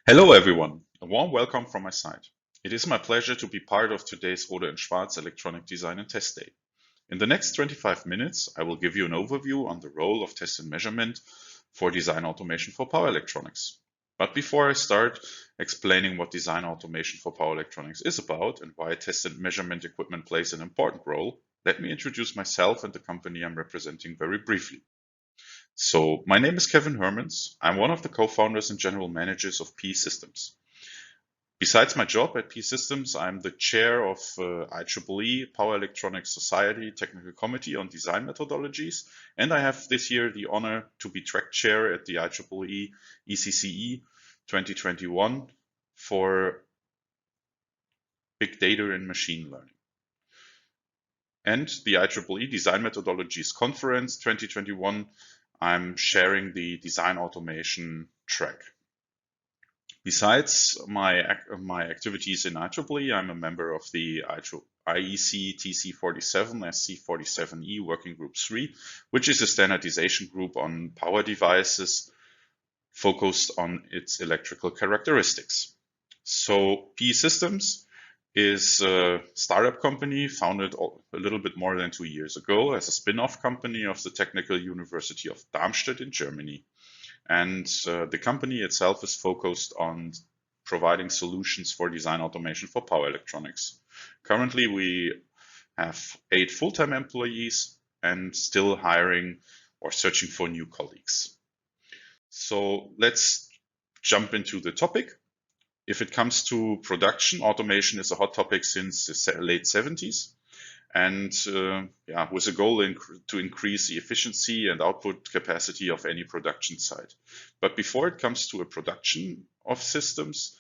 Hello everyone, a warm welcome from my side. It is my pleasure to be part of today's Rohde and Schwarz Electronic Design and Test Day. In the next 25 minutes, I will give you an overview on the role of test and measurement for design automation for power electronics. But before I start explaining what design automation for power electronics is about and why test and measurement equipment plays an important role, let me introduce myself and the company I'm representing very briefly. So my name is Kevin Hermanns. I'm one of the co-founders and general managers of PE Systems. Besides my job at PE Systems, I'm the chair of IEEE Power Electronics Society Technical Committee on Design Methodologies, and I have this year the honor to be track chair at the IEEE ECCE 2021 for Big Data and Machine Learning. And the IEEE Design Methodologies Conference 2021, I'm sharing the design automation track. Besides my activities in IEEE, I'm a member of the IEC TC47 SC47E Working Group 3, which is a standardization group on power devices focused on its electrical characteristics. So PE Systems is a startup company founded a little bit more than 2 years ago as a spin-off company of the Technical University of Darmstadt in Germany. And the company itself is focused on providing solutions for design automation for power electronics. Currently, we have 8 full-time employees and still hiring or searching for new colleagues. So let's jump into the topic. If it comes to production, automation is a hot topic since the late 70s. And with a goal to increase the efficiency and output capacity of any production site. But before it comes to a production of systems,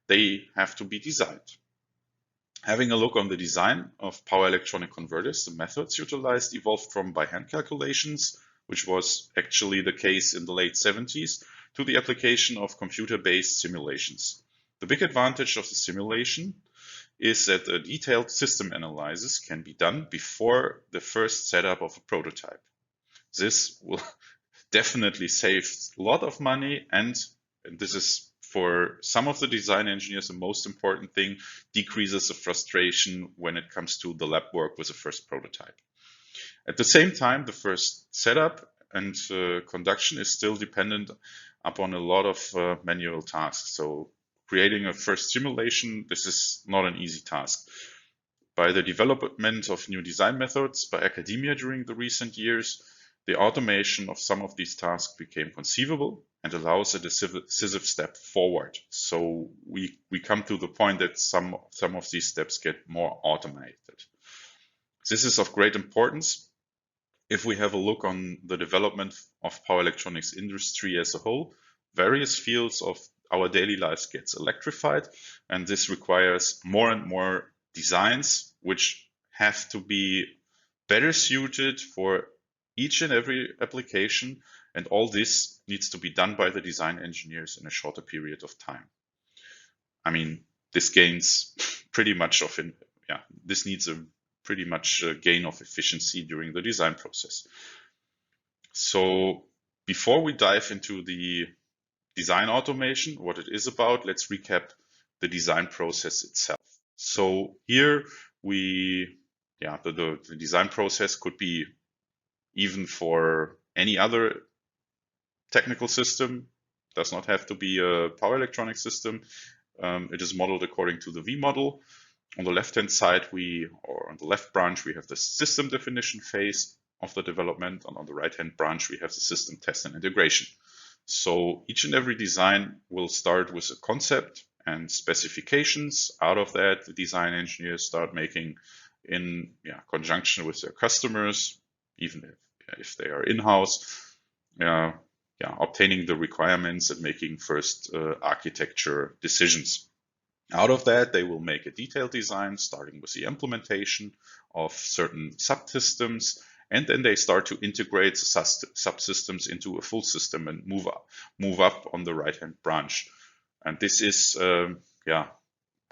they have to be designed. Having a look on the design of power electronic converters, the methods utilized evolved from by hand calculations, which was actually the case in the late 70s, to the application of computer-based simulations. The big advantage of the simulation is that a detailed system analysis can be done before the first setup of a prototype. This will definitely save a lot of money, and this is for some of the design engineers the most important thing, decreases the frustration when it comes to the lab work with the first prototype. At the same time, the first setup and conduction is still dependent upon a lot of manual tasks. So creating a first simulation, this is not an easy task. By the development of new design methods by academia during the recent years, the automation of some of these tasks became conceivable and allows a decisive step forward. So we come to the point that some of these steps get more automated. This is of great importance if we have a look on the development of power electronics industry as a whole. Various fields of our daily lives gets electrified, and this requires more and more designs which have to be better suited for each and every application, and all this needs to be done by the design engineers in a shorter period of time. I mean, this gains pretty much of this needs a pretty much gain of efficiency during the design process. So before we dive into the design automation, what it is about, let's recap the design process itself. So here the design process could be even for any other technical system, does not have to be a power electronic system. It is modeled according to the V model. On the left-hand side, on the left branch, we have the system definition phase of the development, and on the right-hand branch, we have the system test and integration. So each and every design will start with a concept and specifications. Out of that, the design engineers start making in conjunction with their customers, even if they are in-house, obtaining the requirements and making first architecture decisions. Out of that, they will make a detailed design, starting with the implementation of certain subsystems, and then they start to integrate the subsystems into a full system and move up on the right-hand branch. And this is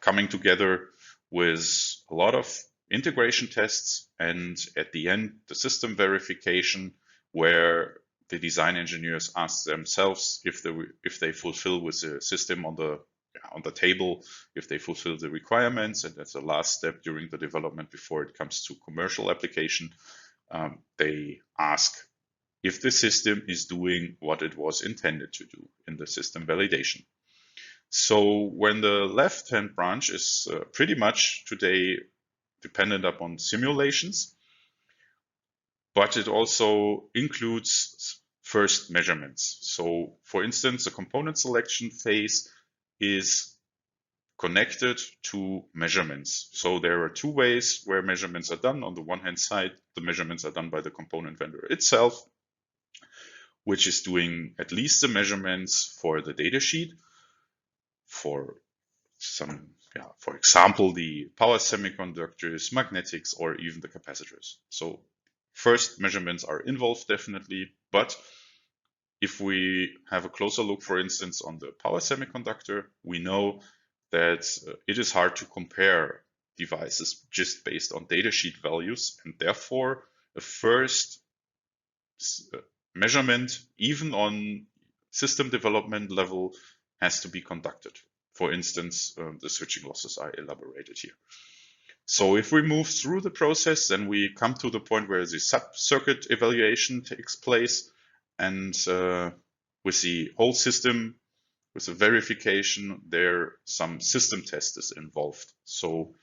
coming together with a lot of integration tests, and at the end, the system verification, where the design engineers ask themselves if they fulfill with the system on the table, if they fulfill the requirements, and that's the last step during the development before it comes to commercial application. They ask if the system is doing what it was intended to do in the system validation. So when the left-hand branch is pretty much today dependent upon simulations, but it also includes first measurements. So for instance, the component selection phase is connected to measurements. So there are two ways where measurements are done. On the one hand side, the measurements are done by the component vendor itself, which is doing at least the measurements for the datasheet for some, for example, the power semiconductors, magnetics, or even the capacitors. So first measurements are involved definitely, but if we have a closer look, for instance, on the power semiconductor, we know that it is hard to compare devices just based on datasheet values, and therefore a first measurement, even on system development level, has to be conducted. For instance, the switching losses are elaborated here. So if we move through the process, then we come to the point where the sub-circuit evaluation takes place, and with the whole system, with the verification, there some system test is involved. So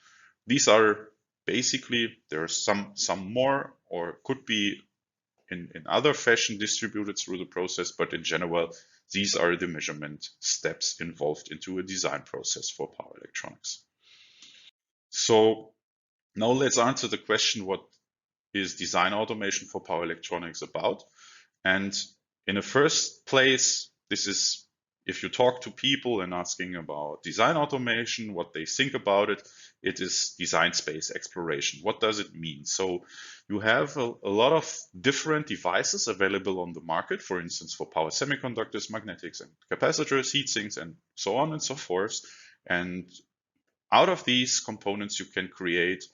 these are basically, there are some more, or could be in other fashion distributed through the process, but in general, these are the measurement steps involved into a design process for power electronics. So now let's answer the question, what is design automation for power electronics about? And in the first place, this is, if you talk to people and asking about design automation, what they think about it, it is design space exploration. What does it mean? So you have a lot of different devices available on the market, for instance, for power semiconductors, magnetics, and capacitors, heat sinks, and so on and so forth. And out of these components, you can create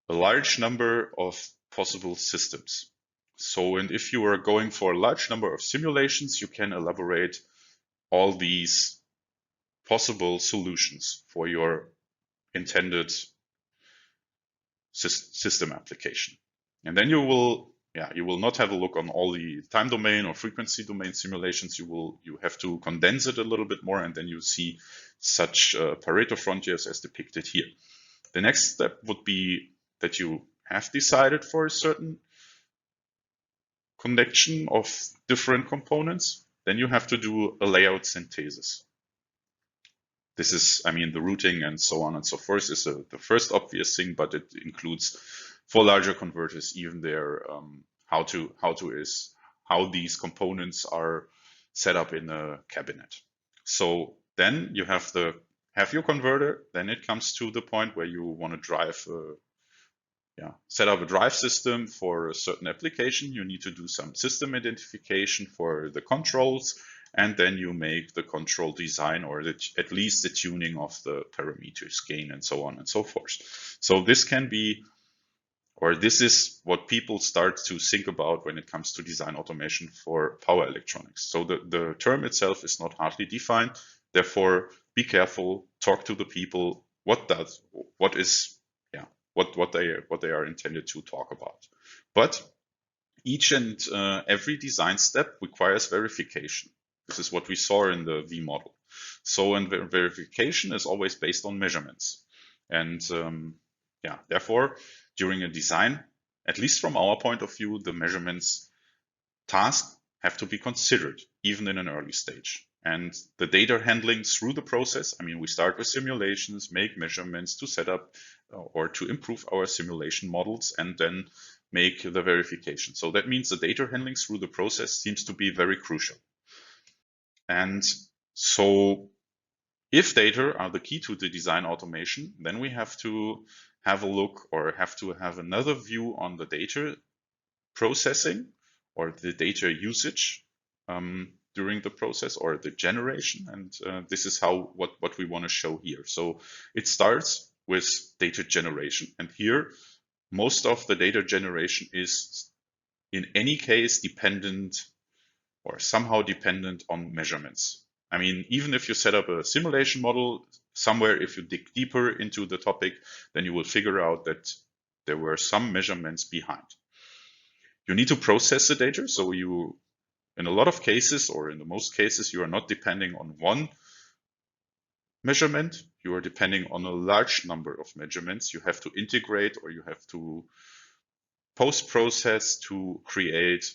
a large number of possible systems. So, and if you are going for a large number of simulations, you can elaborate all these possible solutions for your intended system application. And then you will not have a look on all the time domain or frequency domain simulations. You have to condense it a little bit more, and then you see such Pareto frontiers as depicted here. The next step would be that you have decided for a certain connection of different components. Then you have to do a layout synthesis. This is, I mean, the routing and so on and so forth is the first obvious thing, but it includes for larger converters even their how these components are set up in a cabinet. So then you have your converter. Then it comes to the point where you want to drive set up a drive system for a certain application. You need to do some system identification for the controls, and then you make the control design, or at least the tuning of the parameters, gain, and so on and so forth. So this can be, or this is what people start to think about when it comes to design automation for power electronics. So the term itself is not hardly defined. Therefore, be careful, talk to the people, what they are intended to talk about. But each and every design step requires verification. This is what we saw in the V model. So, and verification is always based on measurements. And therefore, during a design, at least from our point of view, the measurements tasks have to be considered, even in an early stage. And the data handling through the process, I mean, we start with simulations, make measurements to set up or to improve our simulation models, and then make the verification. So that means the data handling through the process seems to be very crucial. And so if data are the key to the design automation, then we have to have a look, or have to have another view on the data processing or the data usage during the process, or the generation. And this is what we want to show here. So it starts with data generation. And here, most of the data generation is in any case dependent or somehow dependent on measurements. I mean, even if you set up a simulation model, somewhere if you dig deeper into the topic, then you will figure out that there were some measurements behind. You need to process the data. So you, in a lot of cases, or in the most cases, you are not depending on one measurement. You are depending on a large number of measurements. You have to integrate, or you have to post-process to create,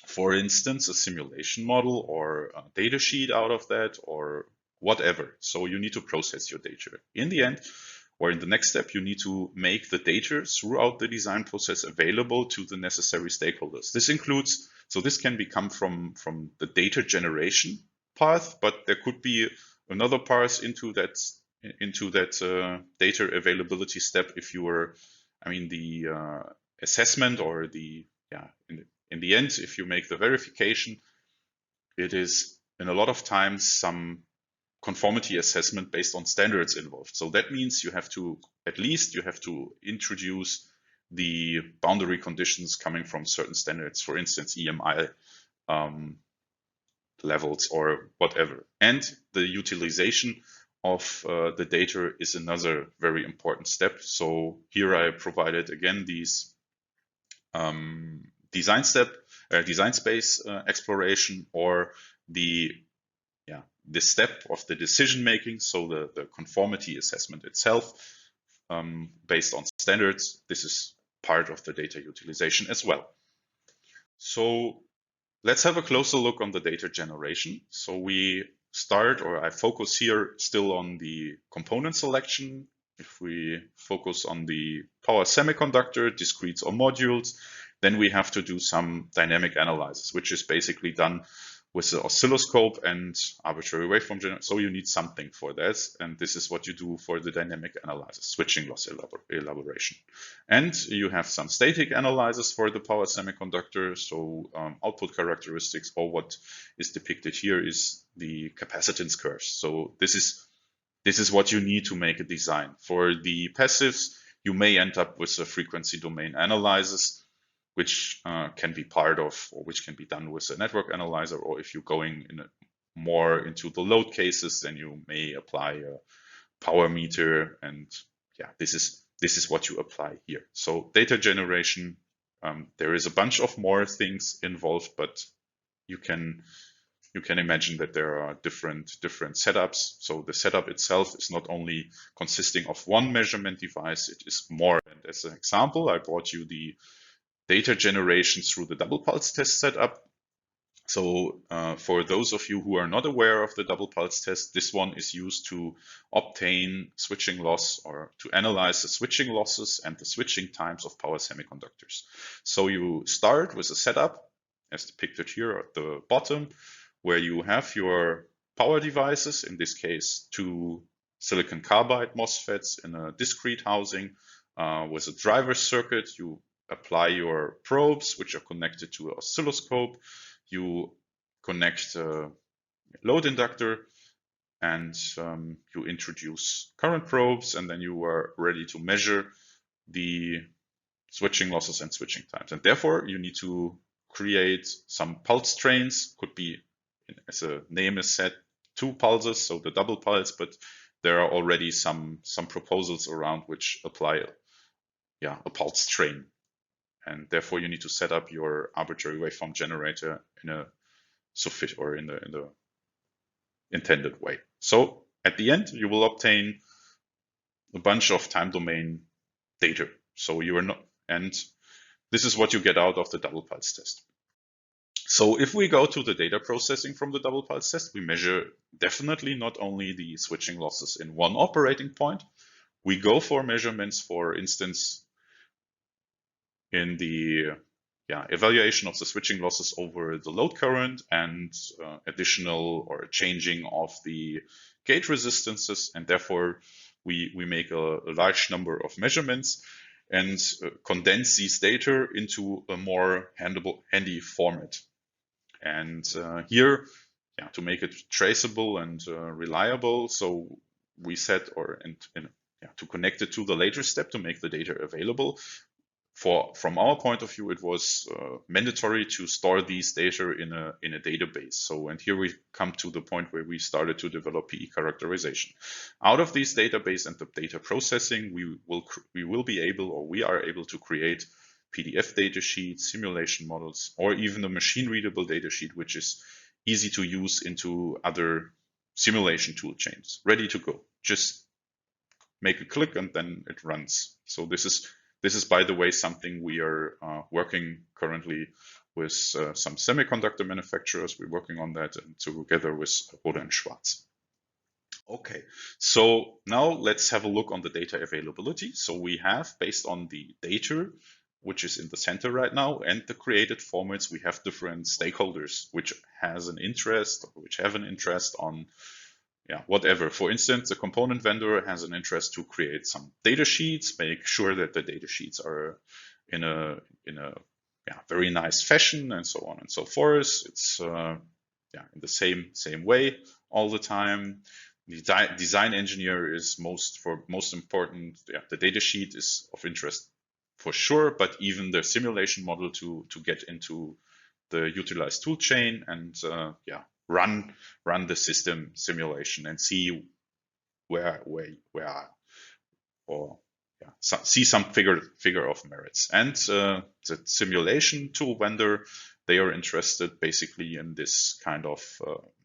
for instance, a simulation model or a data sheet out of that, or whatever. So you need to process your data. In the end, or in the next step, you need to make the data throughout the design process available to the necessary stakeholders. This includes, so this can become from the data generation path, but there could be another path into that data availability step if you were, I mean, the assessment, or the, in the end, if you make the verification, it is in a lot of times some conformity assessment based on standards involved. So that means you have to, at least you have to introduce the boundary conditions coming from certain standards, for instance, EMI levels or whatever. And the utilization of the data is another very important step. So here I provided again these design space exploration, or the step of the decision making. So the conformity assessment itself, based on standards, this is part of the data utilization as well. So let's have a closer look on the data generation. So we start, or I focus here still on the component selection. If we focus on the power semiconductor, discretes or modules, then we have to do some dynamic analysis, which is basically done with the oscilloscope and arbitrary waveform generator. So you need something for this, and this is what you do for the dynamic analysis, switching loss elaboration. And you have some static analysis for the power semiconductor, so output characteristics, or what is depicted here is the capacitance curves. So this is what you need to make a design. For the passives, you may end up with a frequency domain analysis, which can be part of, or which can be done with a network analyzer, or if you're going more into the load cases, then you may apply a power meter, and this is what you apply here. So data generation, there is a bunch of more things involved, but you can imagine that there are different setups. So the setup itself is not only consisting of one measurement device, it is more. And as an example, I brought you the data generation through the double pulse test setup. So for those of you who are not aware of the double pulse test, this one is used to obtain switching loss, or to analyze the switching losses and the switching times of power semiconductors. So you start with a setup, as depicted here at the bottom, where you have your power devices, in this case, 2 silicon carbide MOSFETs in a discrete housing with a driver circuit. You apply your probes, which are connected to an oscilloscope. You connect a load inductor, and you introduce current probes, and then you are ready to measure the switching losses and switching times. And therefore, you need to create some pulse trains. Could be, as the name is said, 2 pulses, so the double pulse, but there are already some proposals around which apply a pulse train. And therefore, you need to set up your arbitrary waveform generator in a sufficient, or in the intended way. So at the end, you will obtain a bunch of time domain data. So you are not, and this is what you get out of the double pulse test. So if we go to the data processing from the double pulse test, we measure definitely not only the switching losses in one operating point. We go for measurements, for instance, in the evaluation of the switching losses over the load current, and additional or changing of the gate resistances. And therefore, we make a large number of measurements and condense these data into a more handy format. And here, to make it traceable and reliable, so we set, to connect it to the later step to make the data available, from our point of view, it was mandatory to store these data in a database. So, and here we come to the point where we started to develop PE characterization. Out of this database and the data processing, we will be able, or we are able to create PDF data sheets, simulation models, or even a machine readable data sheet, which is easy to use into other simulation tool chains, ready to go. Just make a click and then it runs. So this is, by the way, something we are working currently with some semiconductor manufacturers. We're working on that, and together with Rohde and Schwarz. Okay, so now let's have a look on the data availability. So we have, based on the data, which is in the center right now, and the created formats, we have different stakeholders which have an interest on whatever. For instance, the component vendor has an interest to create some data sheets, make sure that the data sheets are in a very nice fashion, and so on and so forth. It's in the same way all the time. The design engineer is most important. The data sheet is of interest for sure, but even the simulation model to get into the utilized tool chain and run the system simulation and see see some figure of merits. And the simulation tool vendor, they are interested basically in this kind of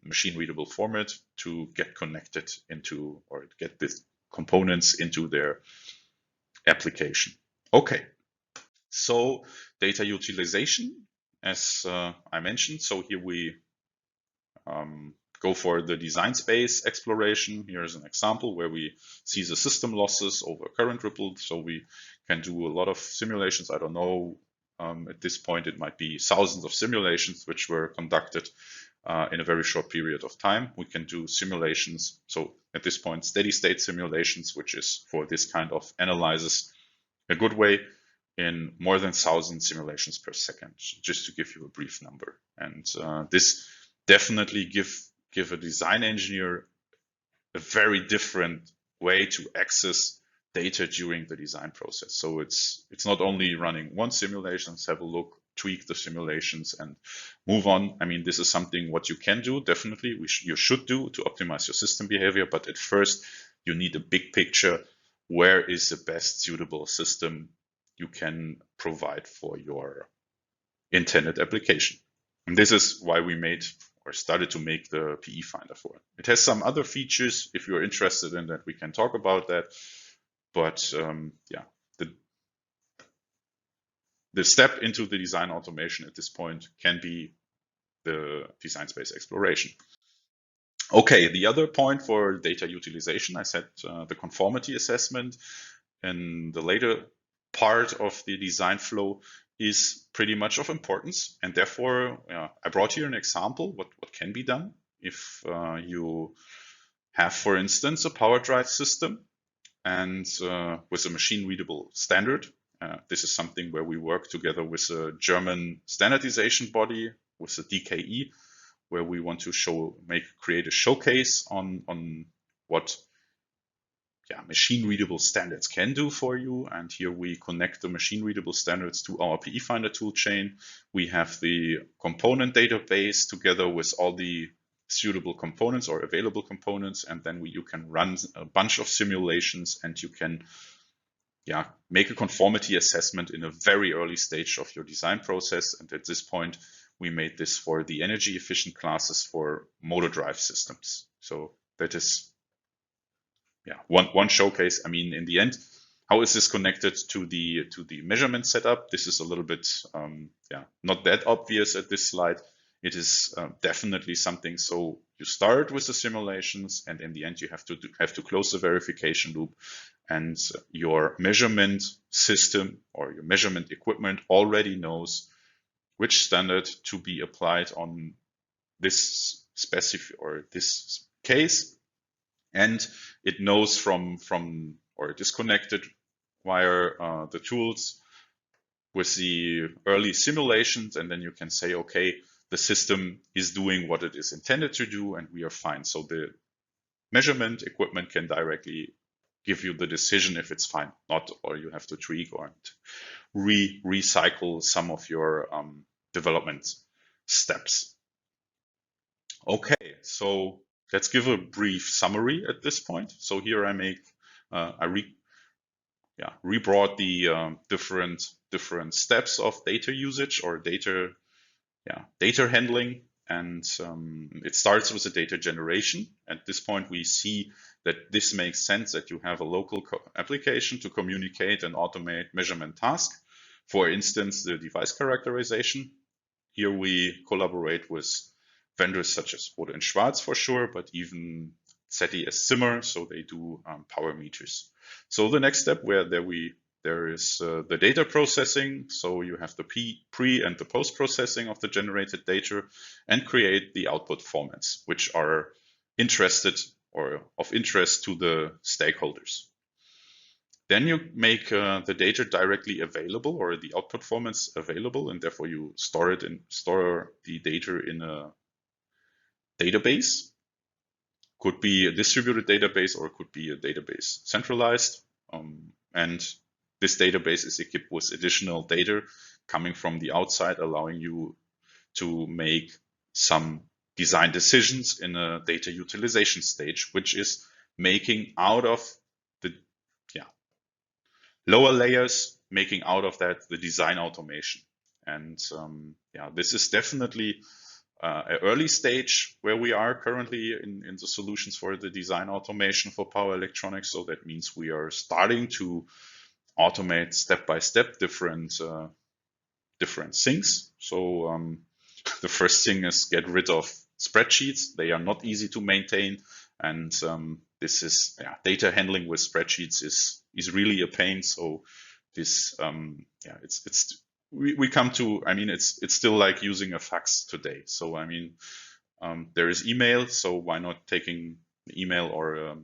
machine readable format to get connected into, or get the components into their application. Okay, so data utilization, as I mentioned. So here we go for the design space exploration. Here's an example where we see the system losses over current ripple. So we can do a lot of simulations. I don't know, at this point it might be thousands of simulations which were conducted in a very short period of time. We can do simulations. So at this point, steady state simulations, which is for this kind of analysis a good way, in more than 1,000 simulations per second, just to give you a brief number. And this definitely give a design engineer a very different way to access data during the design process. So it's not only running one simulation, have a look, tweak the simulations and move on. I mean, this is something what you can do, definitely, you should do to optimize your system behavior. But at first, you need a big picture. Where is the best suitable system you can provide for your intended application? And this is why we made or started to make the PE Finder for it. It has some other features. If you're interested in that, we can talk about that. But the step into the design automation at this point can be the design space exploration. Okay, the other point for data utilization, I said the conformity assessment in the later part of the design flow is pretty much of importance. And therefore, I brought here an example what can be done if you have, for instance, a power drive system and with a machine readable standard. This is something where we work together with a German standardization body, with the DKE, where we want to create a showcase on what machine readable standards can do for you. And here we connect the machine readable standards to our PE Finder toolchain. We have the component database together with all the suitable components or available components, and then you can run a bunch of simulations, and you can make a conformity assessment in a very early stage of your design process. And at this point, we made this for the energy efficient classes for motor drive systems. So that is one showcase. I mean, in the end, how is this connected to the measurement setup? This is a little bit not that obvious at this slide. It is definitely something. So you start with the simulations, and in the end, you have to close the verification loop, and your measurement system or your measurement equipment already knows which standard to be applied on this specific or this case, and it knows from or it is connected via the tools with the early simulations, and then you can say, okay, the system is doing what it is intended to do, and we are fine. So the measurement equipment can directly give you the decision if it's fine or not, or you have to tweak or recycle some of your development steps. Okay, so let's give a brief summary at this point. So here I make rebrought the different steps of data usage or data handling, and it starts with the data generation. At this point, we see that this makes sense, that you have a local application to communicate and automate measurement tasks. For instance, the device characterization. Here we collaborate with vendors such as Rohde and Schwarz for sure, but even ZTS Zimmer, so they do power meters. So the next step there is the data processing. So you have the pre and the post processing of the generated data and create the output formats, which are of interest to the stakeholders. Then you make the data directly available, or the output formats available, and therefore you store the data in a database. Could be a distributed database, or it could be a database centralized. And this database is equipped with additional data coming from the outside, allowing you to make some design decisions in a data utilization stage, which is making out of the lower layers, making out of that the design automation. And this is definitely an early stage where we are currently in the solutions for the design automation for power electronics. So that means we are starting to automate step by step different things. So the first thing is get rid of spreadsheets. They are not easy to maintain, and this is data handling with spreadsheets is really a pain. So this we come to, I mean, it's still like using a fax today. So I mean, there is email, so why not taking email or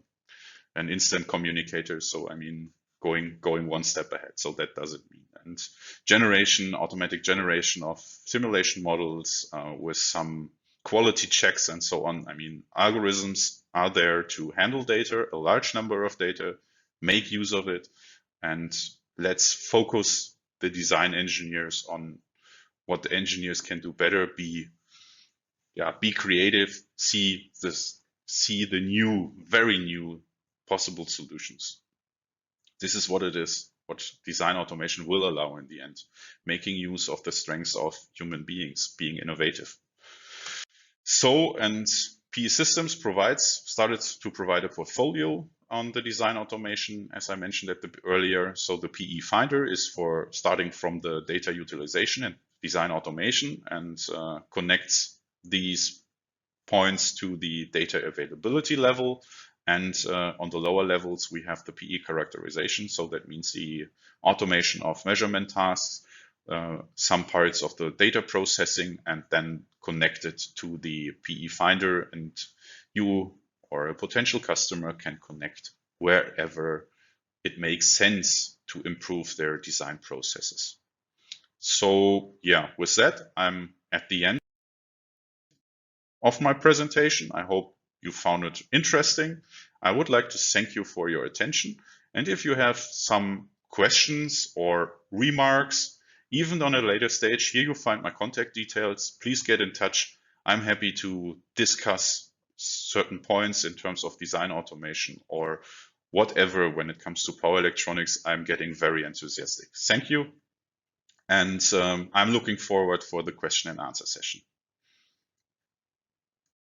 an instant communicator? So I mean, going one step ahead. So that does it mean. And automatic generation of simulation models with some quality checks and so on. I mean, algorithms are there to handle data, a large number of data, make use of it, and let's focus the design engineers on what the engineers can do better. Be creative. See the new, very new possible solutions. This is what it is. What design automation will allow in the end, making use of the strengths of human beings, being innovative. So, and PE Systems started to provide a portfolio on the design automation, as I mentioned earlier. So the PE Finder is for starting from the data utilization and design automation, and connects these points to the data availability level. And on the lower levels, we have the PE characterization. So that means the automation of measurement tasks, some parts of the data processing, and then connect it to the PE Finder, and you or a potential customer can connect wherever it makes sense to improve their design processes. So yeah, with that, I'm at the end of my presentation. I hope you found it interesting. I would like to thank you for your attention. And if you have some questions or remarks, even on a later stage, here you find my contact details. Please get in touch. I'm happy to discuss certain points in terms of design automation or whatever. When it comes to power electronics, I'm getting very enthusiastic. Thank you. And I'm looking forward for the question and answer session.